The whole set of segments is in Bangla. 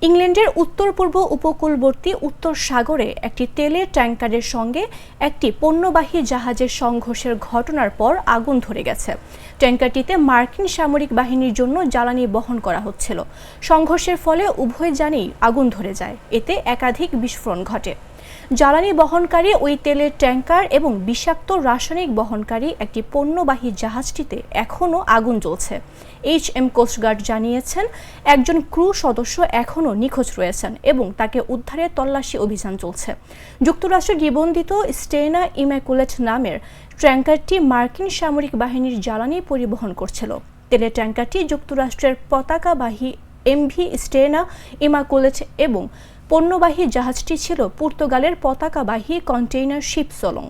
ইংল্যান্ডের উত্তর পূর্ব উপকূলবর্তী উত্তর সাগরে একটি তেলের ট্যাংকারের সঙ্গে একটি পণ্যবাহী জাহাজের সংঘর্ষের ঘটনার পর আগুন ধরে গেছে। ট্যাংকারটিতে মার্কিন সামরিক বাহিনীর জন্য জ্বালানি বহন করা হচ্ছিল। সংঘর্ষের ফলে উভয় যানেই আগুন ধরে যায়। এতে একাধিক বিস্ফোরণ ঘটে। জ্বালানি বহনকারী ওই তেলের ট্যাংকার এবং বিষাক্ত রাসায়নিক বহনকারী একটি পণ্যবাহী জাহাজটিতে এখনও আগুন জ্বলছে। HM কোস্টগার্ড জানিয়েছেন, একজন ক্রু সদস্য এখনও নিখোঁজ রয়েছেন এবং তাকে উদ্ধারে তল্লাশি অভিযান চলছে। যুক্তরাষ্ট্রে নিবন্ধিত স্টেনা ইম্যাকুলেট নামের ট্যাংকারটি মার্কিন সামরিক বাহিনীর জ্বালানি পরিবহন করছিল। তেলের ট্যাংকারটি যুক্তরাষ্ট্রের পতাকাবাহী MV স্টেনা ইমাকুলেট এবং পণ্যবাহী জাহাজটি ছিল পর্তুগালের পতাকাবাহী কন্টেইনার শিপ সোলং।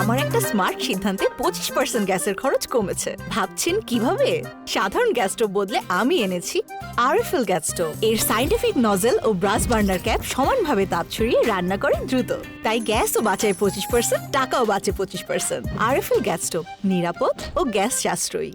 আমার একটা স্মার্ট সিদ্ধান্তে 25% গ্যাসের খরচ কমেছে। ভাবছেন কিভাবে? সাধারণ গ্যাস স্টোভ বদলে আমি এনেছি আরএফএল গ্যাস স্টোভ। এর সাইন্টিফিক নজল ও ব্রাস বার্নার ক্যাপ সমানভাবে তাপ ছড়িয়ে রান্না করে দ্রুত। তাই গ্যাসও বাঁচায় 25%, টাকাও বাঁচে 25%। আরএফএল গ্যাস স্টোভ, নিরাপদ ও গ্যাস সাশ্রয়ী।